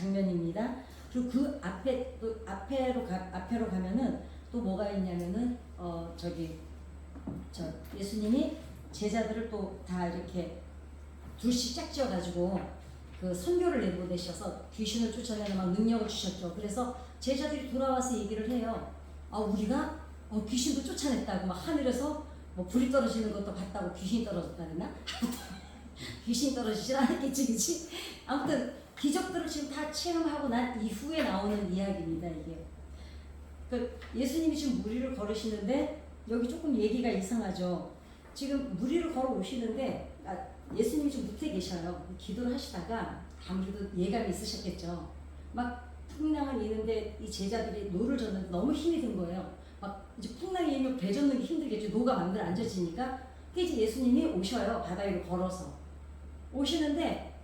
장면입니다. 그리고 그 앞에 또 앞에로 가면은 또 뭐가 있냐면은 예수님이 제자들을 또 다 이렇게 둘씩 짝지어가지고 그 선교를 내보내셔서 귀신을 쫓아내는 막 능력을 주셨죠. 그래서 제자들이 돌아와서 얘기를 해요. 우리가 귀신도 쫓아냈다고 막 하늘에서 뭐 불이 떨어지는 것도 봤다고 귀신이 떨어졌다 그랬나? 귀신이 떨어지질 않았겠지, 그치? 아무튼 기적들을 지금 다 체험하고 난 이후에 나오는 이야기입니다, 이게. 그 예수님이 지금 무리를 걸으시는데 여기 조금 얘기가 이상하죠. 지금 무리를 걸어 오시는데 예수님이 좀 밑에 계셔요. 기도를 하시다가 아무래도 예감이 있으셨겠죠. 막 풍랑은 이는데 이 제자들이 노를 젓는데 너무 힘이 든 거예요. 막 이제 풍랑이 일면 배 젓는 게 힘들겠죠. 노가 마음대로 안 젓지니까. 이제 예수님이 오셔요. 바다 위로 걸어서 오시는데,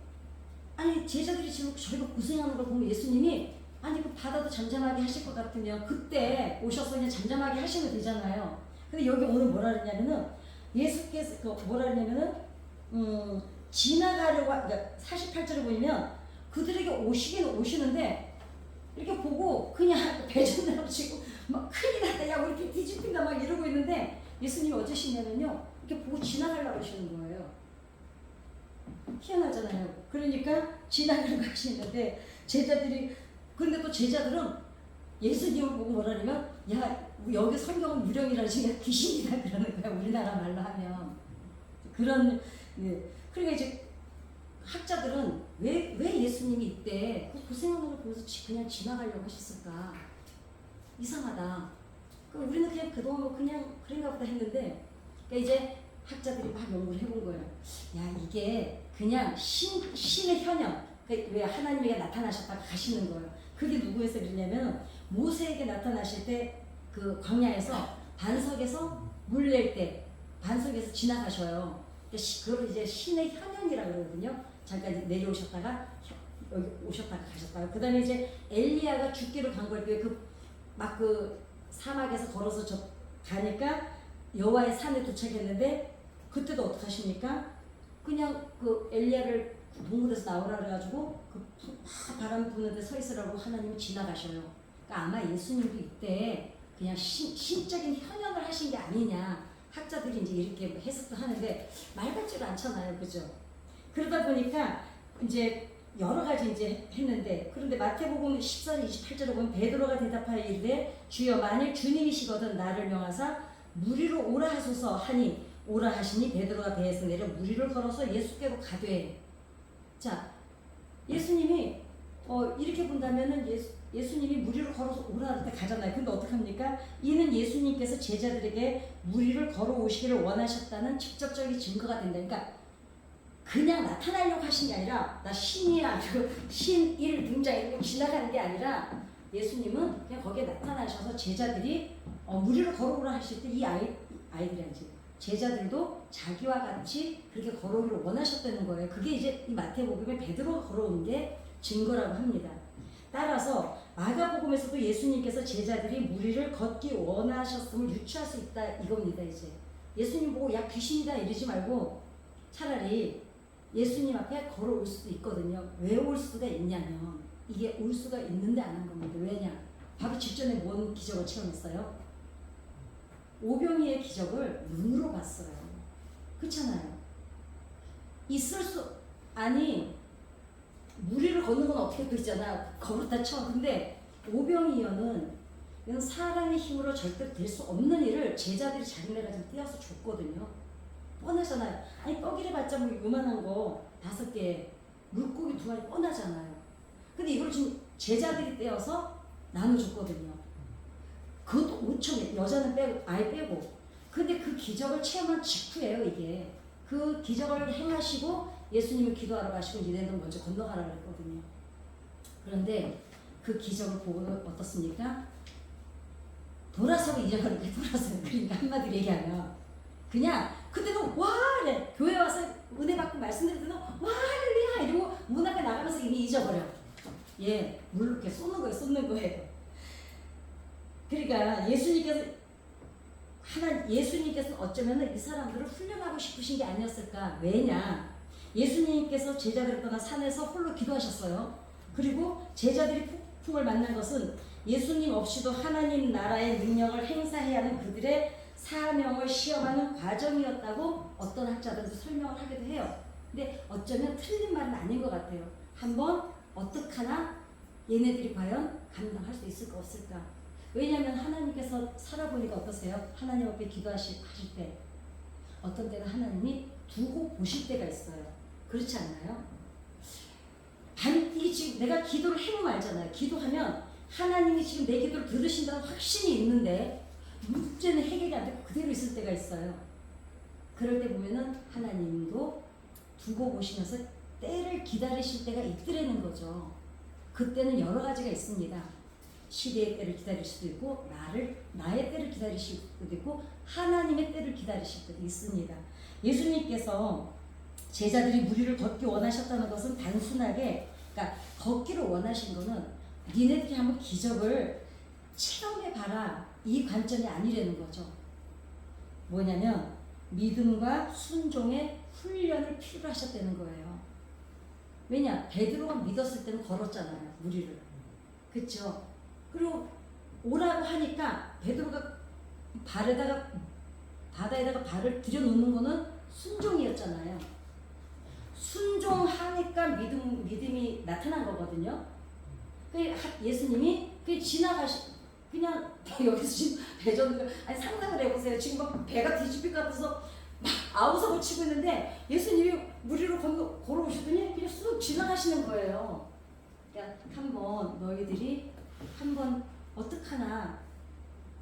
아니 제자들이 지금 저희가 고생하는 걸 보면 예수님이 아니 그 바다도 잠잠하게 하실 것 같으면 그때 오셔서 그냥 잠잠하게 하시면 되잖아요. 근데 여기 오늘 뭐라 그러냐면은 예수께서 뭐라 그러냐면은 지나가려고, 그러니까 48절을 보면 그들에게 오시는데 이렇게 보고 그냥 배전대로 치고 막 큰일 났다, 야 우리 뒤집힌다 막 이러고 있는데 예수님이 어쩌시냐면요, 이렇게 보고 지나가려고 하시는 거예요. 희한하잖아요. 그러니까 지나가려고 하시는데 제자들이, 근데 또 제자들은 예수님을 보고 뭐라냐면, 야 여기 성경은 유령이라지 귀신이다 그러는 거야, 우리나라 말로 하면. 그런, 네. 그러니까 이제 학자들은 왜 예수님이 이때 그 고생하는 걸 보면서 그냥 지나가려고 하셨을까? 이상하다. 그럼 우리는 그냥 그동안 그냥 그런가 보다 했는데, 그러니까 이제 학자들이 막 연구를 해본 거예요. 야 이게 그냥 신의 현현, 그러니까 왜 하나님에게 나타나셨다가 가시는 거예요. 그게 누구에서 그러냐면 모세에게 나타나실 때 그 광야에서 반석에서 물 낼 때 반석에서 지나가셔요. 그걸 이제 신의 현현이라고 그러거든요. 잠깐 내려오셨다가 여기 오셨다가 가셨다가, 그 다음에 이제 엘리야가 죽기로 간 걸 때 그 사막에서 걸어서 가니까 여호와의 산에 도착했는데, 그때도 어떻게 하십니까? 그냥 그 엘리야를 동굴에서 나오라 그래가지고 막 바람 부는데 서 있으라고 하나님이 지나가셔요. 그러니까 아마 예수님도 이때 그냥 신적인 현현을 하신 게 아니냐, 학자들이 이제 이렇게 해석도 하는데 말 같지도 않잖아요, 그죠? 그러다 보니까 이제 여러 가지 이제 했는데, 그런데 마태복음 14절 28절에 보면 베드로가 대답하여 이르되 주여 만일 주님이시거든 나를 명하사 무리로 오라 하소서 하니 오라 하시니 베드로가 배에서 내려 무리를 걸어서 예수께로 가되. 자, 예수님이 이렇게 본다면은 예수님이 무리를 걸어서 오라 할 때 가잖아요. 근데 어떡합니까? 이는 예수님께서 제자들에게 무리를 걸어오시기를 원하셨다는 직접적인 증거가 된다. 그러니까 그냥 나타나려고 하신 게 아니라 나 신이야 그리고 신일 등장이고 지나가는 게 아니라, 예수님은 그냥 거기에 나타나셔서 제자들이 무리를 걸어오라 하실 때 이 아이들이 아니지, 제자들도 자기와 같이 그렇게 걸어오기를 원하셨다는 거예요. 그게 이제 이 마태복음에 베드로가 걸어온 게 증거라고 합니다. 따라서 마가복음에서도 예수님께서 제자들이 무리를 걷기 원하셨음을 유추할 수 있다 이겁니다. 이제 예수님 보고 야 귀신이다 이러지 말고 차라리 예수님 앞에 걸어올 수도 있거든요. 왜 올 수가 있냐면 이게 올 수가 있는데 안 한 겁니다. 왜냐? 바로 직전에 뭔 기적을 체험했어요? 오병이의 기적을 눈으로 봤어요. 그렇잖아요. 무리를 걷는 건 어떻게 또 있잖아. 걸었다 쳐. 근데 오병이어는 이건 사람의 힘으로 절대 될 수 없는 일을 제자들이 자기네가 좀 띄어서 줬거든요. 뻔하잖아요. 아니 떡이래 봤자 뭐 요만한 거 5개, 물고기 2마리 뻔하잖아요. 근데 이걸 지금 제자들이 떼어서 나눠줬거든요. 그것도 5천에 여자는 빼고 아예 빼고. 근데 그 기적을 체험한 직후예요 이게. 그 기적을 행하시고 예수님을 기도하러 가시고 니네는 먼저 건너가라 그랬거든요. 그런데 그 기적을 보고 어떻습니까? 돌아서고 잊어버리니까 돌아서요. 그러니까 한마디로 얘기하면 그냥 그때는 와 그래. 교회 와서 은혜 받고 말씀드릴 때는 와 할렐루야 이러고 문 앞에 나가면서 이미 잊어버려. 예, 물로 이렇게 쏟는 거예요. 그러니까 예수님께서는 어쩌면은 이 사람들을 훈련하고 싶으신 게 아니었을까. 왜냐? 예수님께서 제자들을 떠나 산에서 홀로 기도하셨어요. 그리고 제자들이 폭풍을 만난 것은 예수님 없이도 하나님 나라의 능력을 행사해야 하는 그들의 사명을 시험하는 과정이었다고 어떤 학자들도 설명을 하기도 해요. 근데 어쩌면 틀린 말은 아닌 것 같아요. 한번 어떡하나 얘네들이 과연 감당할 수 있을까 없을까. 왜냐하면 하나님께서 살아보니까 어떠세요? 하나님 앞에 기도하실 때 어떤 때는 하나님이 두고 보실 때가 있어요. 그렇지 않나요? 이게 지금 내가 기도를 해보면 알잖아요. 기도하면 하나님이 지금 내 기도를 들으신다는 확신이 있는데 문제는 해결이 안 되고 그대로 있을 때가 있어요. 그럴 때 보면은 하나님도 두고 보시면서 때를 기다리실 때가 있더라는 거죠. 그때는 여러 가지가 있습니다. 시대의 때를 기다릴 수도 있고 나의 때를 기다리실 수도 있고 하나님의 때를 기다리실 때도 있습니다. 예수님께서 제자들이 무리를 걷기 원하셨다는 것은 단순하게 그러니까 걷기를 원하신 거는 니네들이 한번 기적을 체험해봐라 이 관점이 아니라는 거죠. 뭐냐면 믿음과 순종의 훈련을 필요로 하셨다는 거예요. 왜냐? 베드로가 믿었을 때는 걸었잖아요. 무리를. 그렇죠? 그리고 오라고 하니까 베드로가 바다에다가 발을 들여놓는 거는 순종이었잖아요. 순종하니까 믿음이 나타난 거거든요. 예수님이 그냥 여기서 지금 배전을 아니 상상을 해보세요. 지금 막 배가 뒤집힐 것 같아서 막 아우성을 치고 있는데 예수님이 무리로 걸어오시더니 그냥 쑥 지나가시는 거예요. 그러니까 한번 너희들이 한번 어떡하나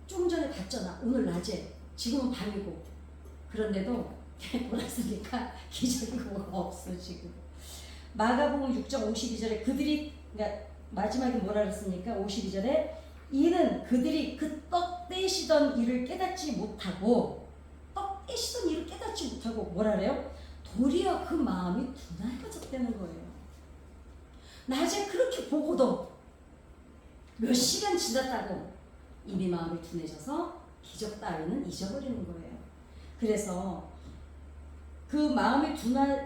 좀 전에 봤잖아. 오늘 낮에 지금은 밤이고 그런데도 돌아서니까 기적이 뭐가 없어 지금. 마가복음 6장 52절에 그들이 그러니까 마지막에 뭐라 그랬습니까? 52절에 이는 그들이 그 떡 떼시던 일을 깨닫지 못하고 뭐라 그래요? 도리어 그 마음이 둔하여졌다는 거예요. 낮에 그렇게 보고도 몇 시간 지났다고 이미 마음이 둔해져서 기적 따위는 잊어버리는 거예요. 그래서 그 마음이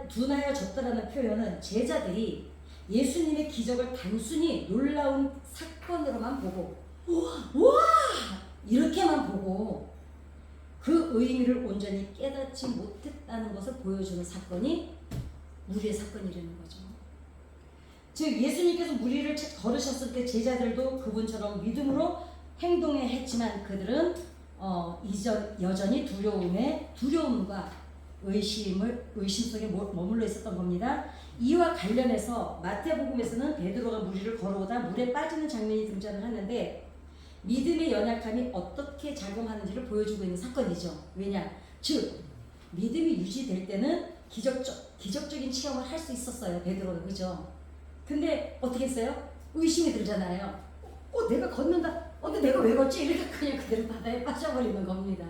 둔하여졌다라는 표현은 제자들이 예수님의 기적을 단순히 놀라운 사건으로만 보고 우와 이렇게만 보고 그 의미를 온전히 깨닫지 못했다는 것을 보여주는 사건이 무리의 사건이라는 거죠. 즉 예수님께서 무리를 걸으셨을 때 제자들도 그분처럼 믿음으로 행동해 했지만 그들은 여전히 두려움과 의심 속에 머물러 있었던 겁니다. 이와 관련해서 마태복음에서는 베드로가 무리를 걸어오다 물에 빠지는 장면이 등장을 하는데 믿음의 연약함이 어떻게 작용하는지를 보여주고 있는 사건이죠. 왜냐? 즉 믿음이 유지될 때는 기적적인 체험을 할 수 있었어요. 베드로는. 그죠? 근데 어떻게 했어요? 의심이 들잖아요. 내가 걷는다. 근데 내가 왜 걷지? 이렇게 그냥 그대로 바다에 빠져버리는 겁니다.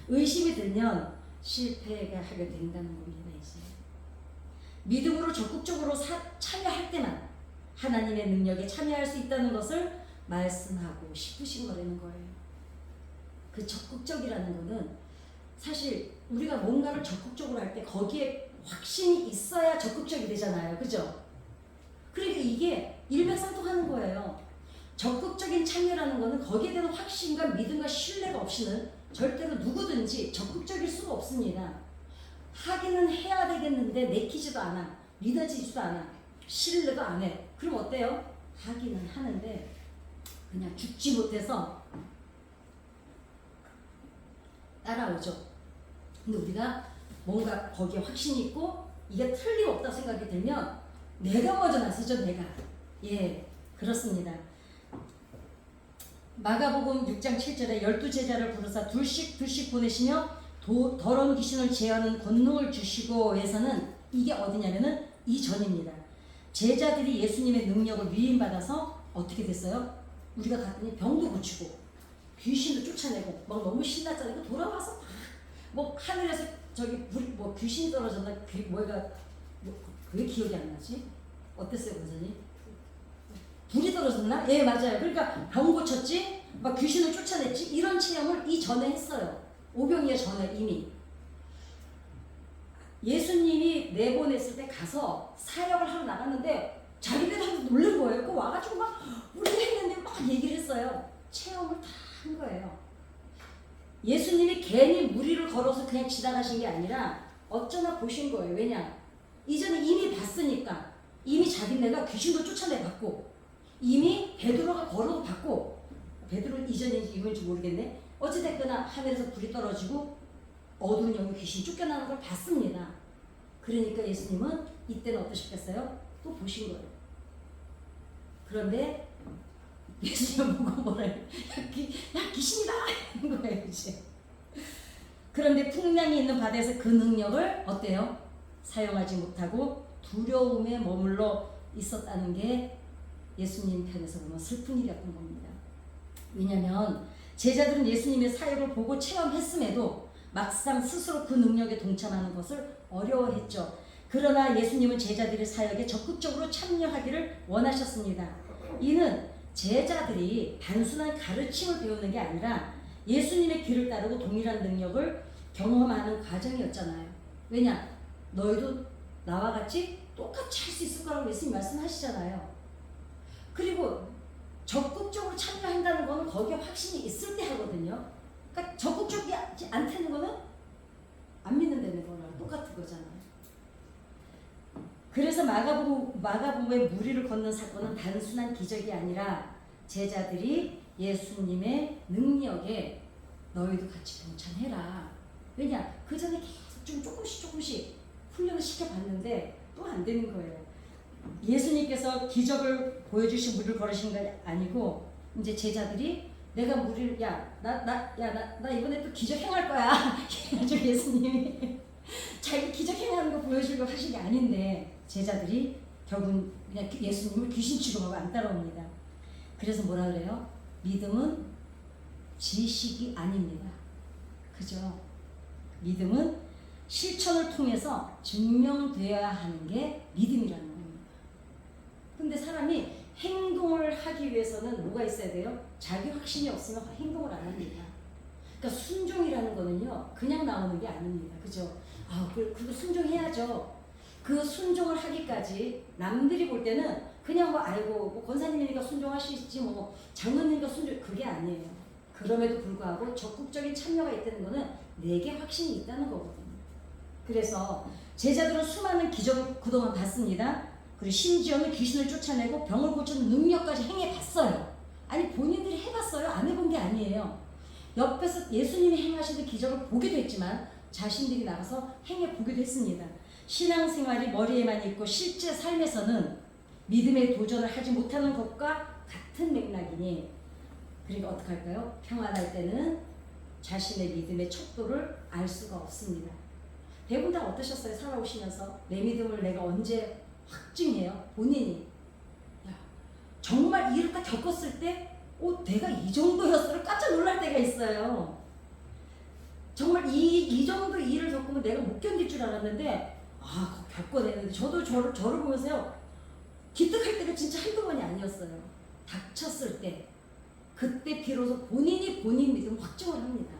의심이 들면 실패하게 된다는 겁니다. 이제 믿음으로 적극적으로 참여할 때만 하나님의 능력에 참여할 수 있다는 것을 말씀하고 싶으신 거라는 거예요. 그 적극적이라는 거는 사실 우리가 뭔가를 적극적으로 할 때 거기에 확신이 있어야 적극적이 되잖아요. 그죠? 그러니까 이게 일맥상통하는 거예요. 적극적인 참여라는 거는 거기에 대한 확신과 믿음과 신뢰가 없이는 절대로 누구든지 적극적일 수가 없습니다. 하기는 해야 되겠는데 내키지도 않아. 믿어지지도 않아. 신뢰도 안 해. 그럼 어때요? 하기는 하는데 그냥 죽지 못해서 따라오죠. 근데 우리가 뭔가 거기에 확신이 있고 이게 틀림없다 생각이 들면 내가 먼저 나서죠. 내가. 예, 그렇습니다. 마가복음 6장 7절에 12제자를 부르사 둘씩 보내시며 더러운 귀신을 제하는 권능을 주시고 해서는 이게 어디냐면은 이전입니다. 제자들이 예수님의 능력을 위임받아서 어떻게 됐어요? 우리가 갔더니 병도 고치고 귀신도 쫓아내고 막 너무 신났잖아요. 돌아와서 뭐 하늘에서 뭐 귀신이 떨어졌나 왜 기억이 안 나지? 어땠어요, 권사님? 불이 떨어졌나? 예, 맞아요. 그러니까 병 고쳤지, 막 귀신을 쫓아냈지, 이런 체험을 이전에 했어요. 오병이어 전에 이미. 예수님이 내보냈을 때 가서 사역을 하러 나갔는데 자기들한테 놀란 거예요. 그 와가지고 막 우리가 했는데 막 얘기를 했어요. 체험을 다 한 거예요. 예수님이 괜히 무리를 걸어서 그냥 지나가신 게 아니라 어쩌나 보신 거예요. 왜냐? 이전에 이미 봤으니까. 이미 자기네가 귀신도 쫓아내 봤고, 이미 베드로가 걸어도 봤고, 베드로 이전인지 이후인지 모르겠네. 어찌됐거나 하늘에서 불이 떨어지고 어두운 영이 귀신 쫓겨나는 걸 봤습니다. 그러니까 예수님은 이때는 어떠셨겠어요? 또 보신 거예요. 그런데 예수님 보고 뭐라 해요? 야 귀신이다! 이런 거예요 이제. 그런데 풍랑이 있는 바다에서 그 능력을 어때요? 사용하지 못하고 두려움에 머물러 있었다는 게 예수님 편에서 보면 슬픈 일이었던 겁니다. 왜냐하면 제자들은 예수님의 사역을 보고 체험했음에도 막상 스스로 그 능력에 동참하는 것을 어려워했죠. 그러나 예수님은 제자들의 사역에 적극적으로 참여하기를 원하셨습니다. 이는 제자들이 단순한 가르침을 배우는 게 아니라 예수님의 길을 따르고 동일한 능력을 경험하는 과정이었잖아요. 왜냐? 너희도 나와 같이 똑같이 할 수 있을 거라고 예수님 말씀하시잖아요. 그리고 적극적으로 참여한다는 거는 거기에 확신이 있을 때 하거든요. 그러니까 적극적이지 않다는 거는 안 믿는다는 거랑 똑같은 거잖아요. 그래서 마가복음의 무리를 걷는 사건은 단순한 기적이 아니라 제자들이 예수님의 능력에 너희도 같이 동참해라. 왜냐? 그 전에 계속 좀 조금씩 훈련을 시켜봤는데 또 안 되는 거예요. 예수님께서 기적을 보여주신 무리를 걸으신 게 아니고 이제 제자들이 내가 무리를 나 이번에 또 기적 행할 거야. 그래가지고 예수님이 자기 기적 행하는 거 보여주려고 하신 게 아닌데 제자들이 결국 그냥 예수님을 귀신 취급하고 안 따라옵니다. 그래서 뭐라 그래요? 믿음은 지식이 아닙니다. 그죠? 믿음은 실천을 통해서 증명되어야 하는 게 믿음이라는 겁니다. 근데 사람이 행동을 하기 위해서는 뭐가 있어야 돼요? 자기 확신이 없으면 행동을 안 합니다. 그러니까 순종이라는 거는요, 그냥 나오는 게 아닙니다. 그죠? 그거 순종해야죠. 그 순종을 하기까지 남들이 볼 때는 그냥 뭐 권사님이니까 순종하시지 장로님이니까 순종, 그게 아니에요. 그럼에도 불구하고 적극적인 참여가 있다는 거는 내게 확신이 있다는 거거든요. 그래서 제자들은 수많은 기적을 그동안 봤습니다. 그리고 심지어는 귀신을 쫓아내고 병을 고치는 능력까지 행해봤어요. 아니 본인들이 해봤어요. 안 해본 게 아니에요. 옆에서 예수님이 행하시는 기적을 보기도 했지만 자신들이 나가서 행해보기도 했습니다. 신앙생활이 머리에만 있고 실제 삶에서는 믿음의 도전을 하지 못하는 것과 같은 맥락이니, 그러니까 어떻게 할까요? 평안할 때는 자신의 믿음의 척도를 알 수가 없습니다. 대부분 다 어떠셨어요? 살아오시면서 내 믿음을 내가 언제 확증해요? 본인이 정말 일을 딱 겪었을 때 내가 이 정도였어를 깜짝 놀랄 때가 있어요. 정말 이 정도 일을 겪으면 내가 못 견딜 줄 알았는데 그거 겪어내는데 저도 저를 보면서요 기특할 때가 진짜 한두 번이 아니었어요. 닥쳤을 때 그때 비로소 본인이 본인 믿음 확증을 합니다.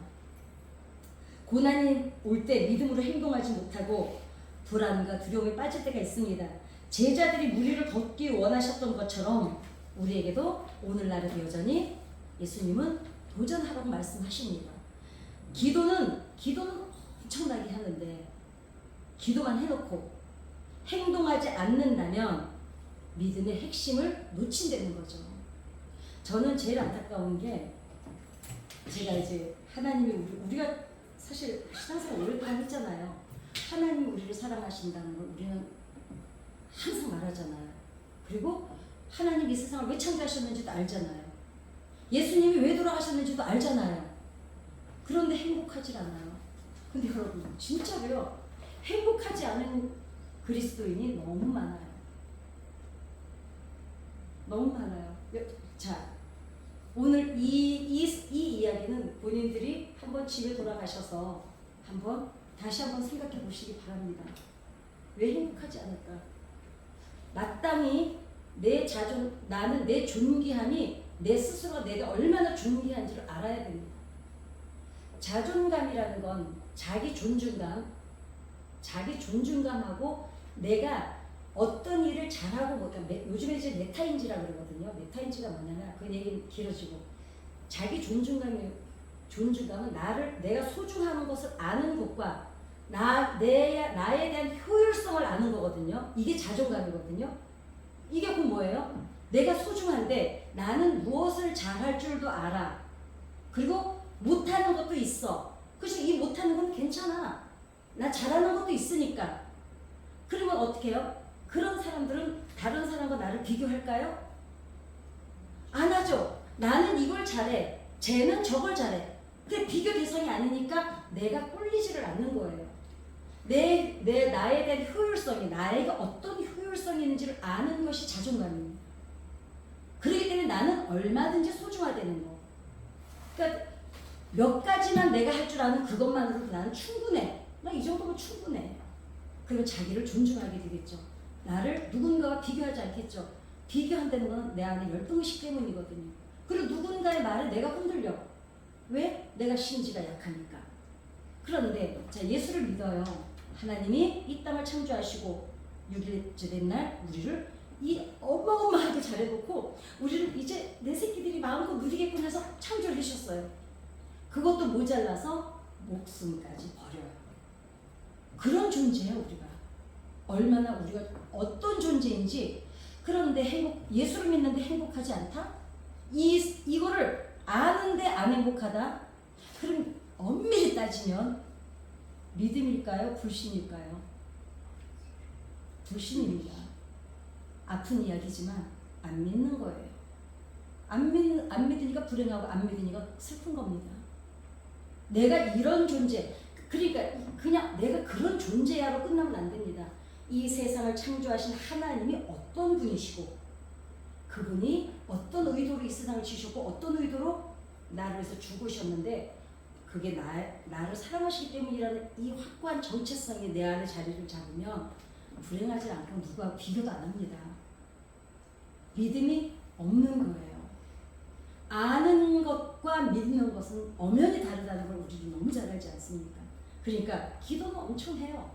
고난이 올 때 믿음으로 행동하지 못하고 불안과 두려움에 빠질 때가 있습니다. 제자들이 무리를 걷기 원하셨던 것처럼 우리에게도 오늘날에도 여전히 예수님은 도전하라고 말씀하십니다. 기도는 엄청나게 하는데 기도만 해놓고 행동하지 않는다면 믿음의 핵심을 놓친다는 거죠. 저는 제일 안타까운 게 제가 이제 하나님이 우리가 사실 신앙생활 오랫동안 했잖아요. 하나님이 우리를 사랑하신다는 걸 우리는 항상 말하잖아요. 그리고 하나님이 이 세상을 왜 창조하셨는지도 알잖아요. 예수님이 왜 돌아가셨는지도 알잖아요. 그런데 행복하지 않아요. 근데 여러분 진짜로요. 행복하지 않은 그리스도인이 너무 많아요. 너무 많아요. 자, 오늘 이 이야기는 본인들이 한번 집에 돌아가셔서 다시 한번 생각해 보시기 바랍니다. 왜 행복하지 않을까? 마땅히 나는 내 존귀함이 내 스스로가 내가 얼마나 존귀한지를 알아야 됩니다. 자존감이라는 건 자기 존중감하고 내가 어떤 일을 잘하고 못하면 요즘에 이제 메타인지라 그러거든요. 메타인지가 뭐냐면 그 얘기는 길어지고 자기 존중감은 내가 소중한 것을 아는 것과 나에 대한 효율성을 아는 거거든요. 이게 자존감이거든요. 이게 곧 뭐예요? 내가 소중한데 나는 무엇을 잘할 줄도 알아. 그리고 못하는 것도 있어. 그래서 이 못하는 건 괜찮아. 나 잘하는 것도 있으니까. 그러면 어떻게 해요? 그런 사람들은 다른 사람과 나를 비교할까요? 안 하죠. 나는 이걸 잘해. 쟤는 저걸 잘해. 근데 비교 대상이 아니니까 내가 꼴리지를 않는 거예요. 나에 대한 효율성이, 나에게 어떤 효율성이 있는지를 아는 것이 자존감입니다. 그렇기 때문에 나는 얼마든지 소중하다는 거. 그러니까 몇 가지만 내가 할 줄 아는 그것만으로도 나는 충분해. 나 이 정도면 충분해. 그리고 자기를 존중하게 되겠죠. 나를 누군가와 비교하지 않겠죠. 비교한다는 건 내 안에 열등의식 때문이거든요. 그리고 누군가의 말에 내가 흔들려. 왜? 내가 심지가 약하니까. 그런데 자, 예수를 믿어요. 하나님이 이 땅을 창조하시고 6일째 된 날 우리를 이 어마어마하게 잘해놓고 우리를 이제 내 새끼들이 마음껏 누리게끔 해서 창조를 하셨어요. 그것도 모자라서 목숨까지 버려요. 그런 존재예요, 우리가. 얼마나 우리가 어떤 존재인지. 그런데 예수를 믿는데 행복하지 않다? 이거를 아는데 안 행복하다? 그럼 엄밀히 따지면 믿음일까요? 불신일까요? 불신입니다. 아픈 이야기지만 안 믿는 거예요. 안 믿으니까 불행하고 안 믿으니까 슬픈 겁니다. 내가 이런 존재, 그러니까 그냥 내가 그런 존재야로 끝나면 안 됩니다. 이 세상을 창조하신 하나님이 어떤 분이시고 그분이 어떤 의도로 이 세상을 지으셨고 어떤 의도로 나를 위해서 죽으셨는데 그게 나를 사랑하시기 때문이라는 이 확고한 정체성이 내 안에 자리를 잡으면 불행하지 않고 누구하고 비교도 안 합니다. 믿음이 없는 거예요. 아는 것과 믿는 것은 엄연히 다르다는 걸 우리도 너무 잘 알지 않습니까? 그러니까 기도는 엄청 해요.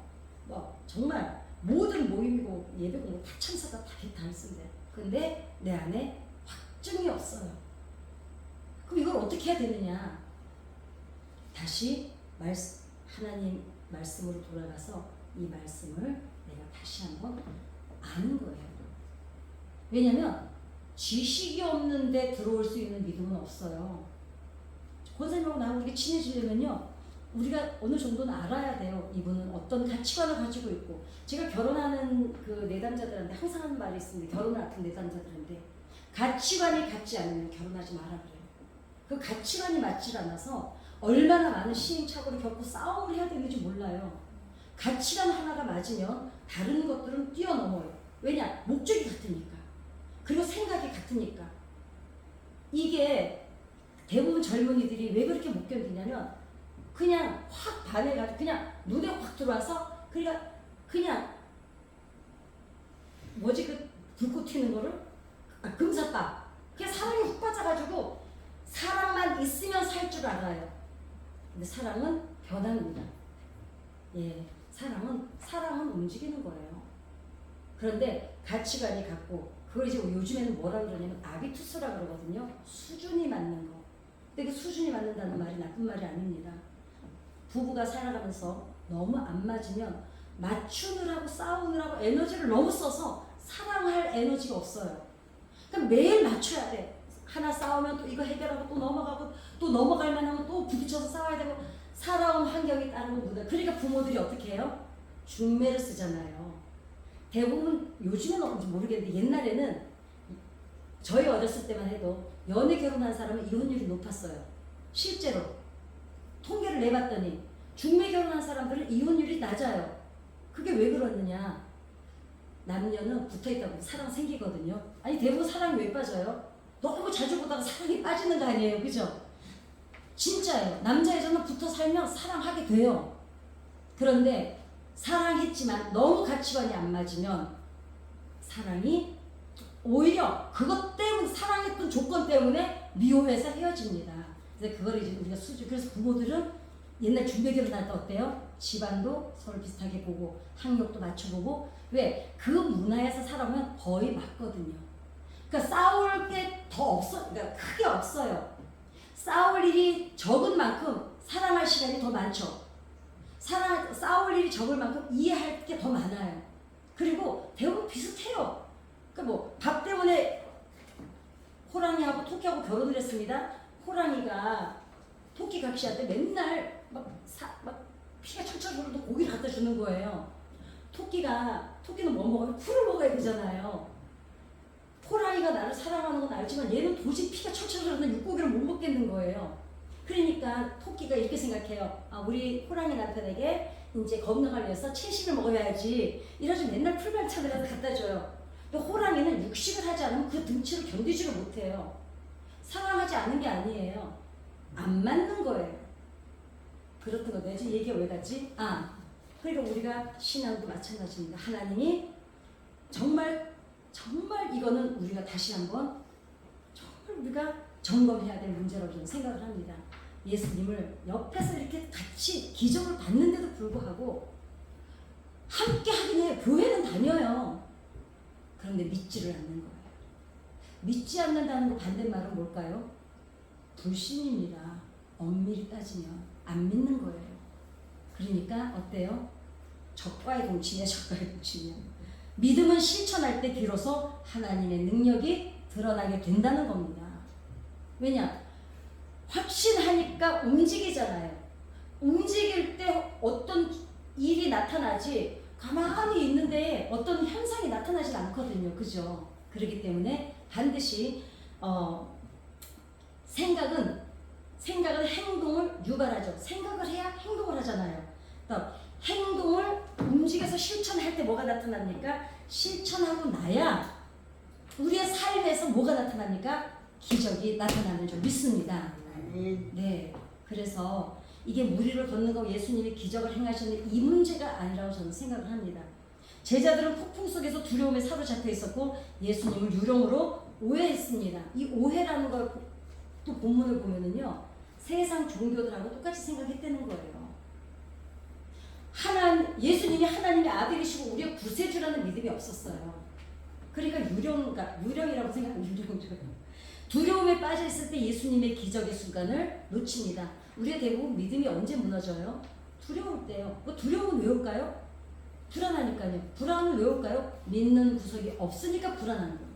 뭐 정말 모든 모임이고 예배고 다 참사가 다 할 텐데 근데 내 안에 확증이 없어요. 그럼 이걸 어떻게 해야 되느냐? 다시 하나님 말씀으로 돌아가서 이 말씀을 내가 다시 한번 아는 거예요. 왜냐면 지식이 없는데 들어올 수 있는 믿음은 없어요. 권사님하고 나하고 이렇게 친해지려면요, 우리가 어느 정도는 알아야 돼요. 이분은 어떤 가치관을 가지고 있고. 제가 결혼하는 그 내담자들한테 항상 하는 말이 있습니다. 결혼을 앞둔 내담자들한테 가치관이 같지 않으면 결혼하지 마라 그래요. 그 가치관이 맞지 않아서 얼마나 많은 시행착오를 겪고 싸움을 해야 되는지 몰라요. 가치관 하나가 맞으면 다른 것들은 뛰어넘어요. 왜냐? 목적이 같으니까. 그리고 생각이 같으니까. 이게 대부분 젊은이들이 왜 그렇게 못 견디냐면 그냥 확 반해가지고 그냥 눈에 확 들어와서 그냥 뭐지 그 불꽃 튀는 거를 금사빠 그냥 사랑이 훅 빠져가지고 사랑만 있으면 살 줄 알아요. 근데 사랑은 변합니다. 예, 사랑은 움직이는 거예요. 그런데 가치관이 같고 그걸 이제 요즘에는 뭐라 그러냐면 아비투스라 그러거든요. 수준이 맞는 거. 근데 그 수준이 맞는다는 말이 나쁜 말이 아닙니다. 부부가 살아가면서 너무 안 맞으면 맞추느라고 싸우느라고 에너지를 너무 써서 사랑할 에너지가 없어요. 그러니까 매일 맞춰야 돼. 하나 싸우면 또 이거 해결하고 또 넘어가고 또 넘어갈 만하면 또 부딪혀서 싸워야 되고 살아온 환경에 따른 문화. 그러니까 부모들이 어떻게 해요? 중매를 쓰잖아요. 대부분 요즘에는 어떤지 모르겠는데 옛날에는 저희 어렸을 때만 해도 연애 결혼한 사람은 이혼율이 높았어요. 실제로 통계를 내봤더니 중매 결혼한 사람들은 이혼율이 낮아요. 그게 왜 그러느냐? 남녀는 붙어있다고 사랑 생기거든요. 아니 대부분 사랑이 왜 빠져요? 너무 자주 보다가 사랑이 빠지는 거 아니에요, 그죠? 진짜예요. 남자 여자는 붙어 살면 사랑하게 돼요. 그런데 사랑했지만 너무 가치관이 안 맞으면 사랑이 오히려 그것 때문에 사랑했던 조건 때문에 미워해서 헤어집니다. 그래서 그걸 이제 우리가 그래서 부모들은 옛날 중매 결혼할 때 어때요? 집안도 서로 비슷하게 보고 학력도 맞춰보고 왜? 그 문화에서 살아오면 거의 맞거든요. 그러니까 싸울 게 더 없어, 그러니까 크게 없어요. 싸울 일이 적은 만큼 사랑할 시간이 더 많죠. 싸울 일이 적을 만큼 이해할 게 더 많아요. 그리고 대부분 비슷해요. 그러니까 뭐 밥 때문에 호랑이하고 토끼하고 결혼을 했습니다. 호랑이가 토끼 각시한테 맨날 막 피가 철철 흐르도 고기를 갖다 주는 거예요. 토끼는 뭐 먹어요? 풀을 먹어야 되잖아요. 호랑이가 나를 사랑하는 건 알지만 얘는 도저히 피가 철철 흐르는 육고기를 못 먹겠는 거예요. 그러니까 토끼가 이렇게 생각해요. 아, 우리 호랑이 남편에게 이제 건강을 위해서 채식을 먹어야지. 이래서 맨날 풀반찬을 갖다 줘요. 또 호랑이는 육식을 하지 않으면 그 등치를 견디지를 못해요. 사랑하지 않은 게 아니에요. 안 맞는 거예요. 그렇던 거 내지 얘기가 왜 갔지? 그러니까 우리가 신앙도 마찬가지입니다. 하나님이 정말 이거는 우리가 다시 한번 정말 우리가 점검해야 될 문제라고 저는 생각을 합니다. 예수님을 옆에서 이렇게 같이 기적을 봤는데도 불구하고 함께 하긴 해요. 교회는 다녀요. 그런데 믿지를 않는 거예요. 믿지 않는다는 거 반대말은 뭘까요? 불신입니다. 엄밀히 따지면 안 믿는 거예요. 그러니까 어때요? 적과의 동치냐 적과의 동치냐. 믿음은 실천할 때 비로소 하나님의 능력이 드러나게 된다는 겁니다. 왜냐? 확신하니까 움직이잖아요. 움직일 때 어떤 일이 나타나지 가만히 있는데 어떤 현상이 나타나지 않거든요. 그죠? 그렇기 때문에 반드시 생각은 행동을 유발하죠. 생각을 해야 행동을 하잖아요. 행동을 움직여서 실천할 때 뭐가 나타납니까? 실천하고 나야 우리의 삶에서 뭐가 나타납니까? 기적이 나타나는 줄 믿습니다. 네, 그래서 이게 무리를 걷는 거 예수님이 기적을 행하셨는데 이 문제가 아니라고 저는 생각을 합니다. 제자들은 폭풍 속에서 두려움에 사로잡혀 있었고 예수님을 유령으로 오해했습니다. 이 오해라는 걸 또 본문을 보면은요, 세상 종교들하고 똑같이 생각했다는 거예요. 예수님이 하나님의 아들이시고 우리의 구세주라는 믿음이 없었어요. 그러니까 유령이라고 생각하면 유령이죠. 두려움에 빠져 있을 때 예수님의 기적의 순간을 놓칩니다. 우리가 대부분 믿음이 언제 무너져요? 두려울 때요. 두려움은 왜 올까요? 불안하니까요. 불안은 왜 올까요? 믿는 구석이 없으니까 불안한 거예요.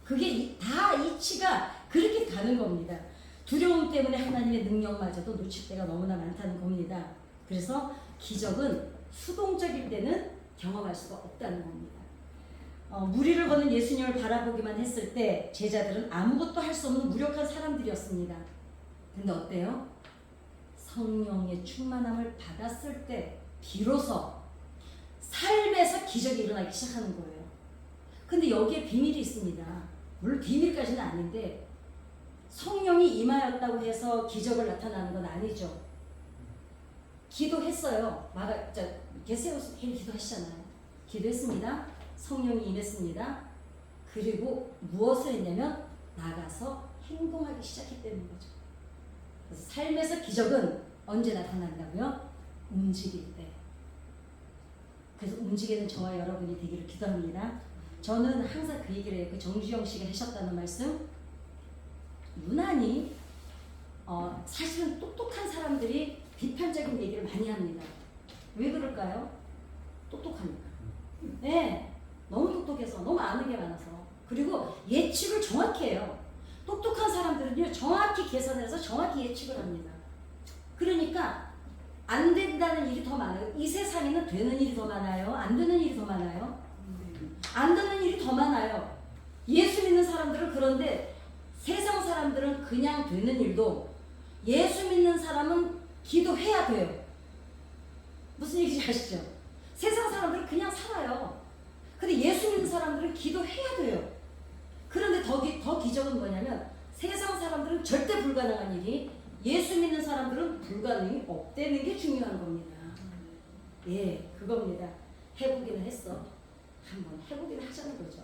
그게 다 이치가 그렇게 가는 겁니다. 두려움 때문에 하나님의 능력마저도 놓칠 때가 너무나 많다는 겁니다. 그래서 기적은 수동적일 때는 경험할 수가 없다는 겁니다. 무리를 거는 예수님을 바라보기만 했을 때 제자들은 아무것도 할 수 없는 무력한 사람들이었습니다. 근데 어때요? 성령의 충만함을 받았을 때 비로소 삶에서 기적이 일어나기 시작하는 거예요. 근데 여기에 비밀이 있습니다. 물론 비밀까지는 아닌데 성령이 임하였다고 해서 기적을 나타나는 건 아니죠. 기도했어요. 게세우스 매일 기도하시잖아요. 기도했습니다. 성령이 임했습니다. 그리고 무엇을 했냐면 나가서 행동하기 시작했다는 거죠. 그래서 삶에서 기적은 언제 나타난다고요? 움직일 때. 그래서 움직이는 저와 여러분이 되기를 기도합니다. 저는 항상 그 얘기를 해요. 그 정주영 씨가 하셨다는 말씀. 유난히 사실은 똑똑한 사람들이 비판적인 얘기를 많이 합니다. 왜 그럴까요? 똑똑하니까. 네, 너무 똑똑해서 너무 아는 게 많아서. 그리고 예측을 정확히 해요. 똑똑한 사람들은요 정확히 계산해서 정확히 예측을 합니다. 그러니까 안 된다는 일이 더 많아요. 이 세상에는 되는 일이 더 많아요? 안 되는 일이 더 많아요? 안 되는 일이 더 많아요. 예수 믿는 사람들은 그런데 세상 사람들은 그냥 되는 일도 예수 믿는 사람은 기도해야 돼요. 무슨 얘기인지 아시죠? 세상 사람들은 그냥 살아요. 근데 예수 믿는 사람들은 기도해야 돼요. 그런데 더 기적은 뭐냐면 세상 사람들은 절대 불가능한 일이 예수 믿는 사람들은 불가능이 없다는 게 중요한 겁니다. 예, 그겁니다. 해보기는 했어. 한번 해보기는 하자는 거죠.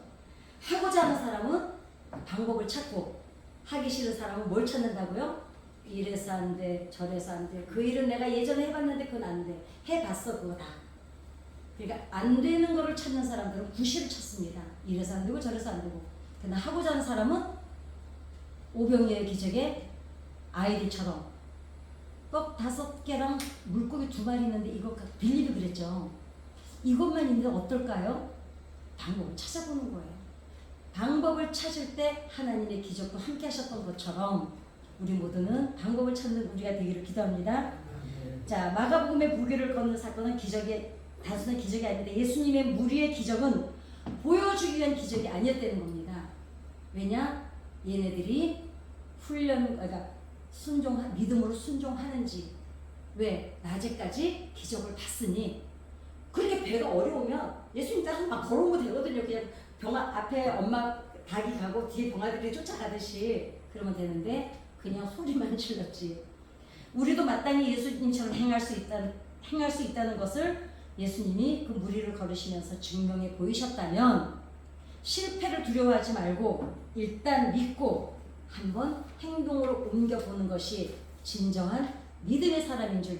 하고자 하는 사람은 방법을 찾고 하기 싫은 사람은 뭘 찾는다고요? 이래서 안 돼, 저래서 안 돼. 그 일은 내가 예전에 해봤는데 그건 안 돼. 해봤어 그거 다. 그러니까 안 되는 거를 찾는 사람들은 구실을 찾습니다. 이래서 안 되고 저래서 안 되고. 그러나 하고자 하는 사람은 오병이의 기적에 아이들처럼 떡 5개랑 물고기 2마리 있는데 이거 빌립이 그랬죠. 이것만 있는데 어떨까요? 방법을 찾아보는 거예요. 방법을 찾을 때 하나님의 기적도 함께 하셨던 것처럼 우리 모두는 방법을 찾는 우리가 되기를 기도합니다. 자, 마가복음의 부귀를 걷는 사건은 단순한 기적이 아닌데 예수님의 무리의 기적은 보여주기 위한 기적이 아니었다는 겁니다. 왜냐? 얘네들이 그러니까 믿음으로 순종하는지. 왜? 낮에까지 기적을 봤으니. 그렇게 배가 어려우면 예수님 따라서 막 걸어오면 되거든요. 그냥 앞에 엄마 닭이 가고 뒤에 병아들이 쫓아가듯이 그러면 되는데 그냥 소리만 질렀지. 우리도 마땅히 예수님처럼 행할 수 있다는 것을 예수님이 그 무리를 걸으시면서 증명해 보이셨다면 실패를 두려워하지 말고 일단 믿고 한번 행동으로 옮겨보는 것이 진정한 믿음의 사람인 줄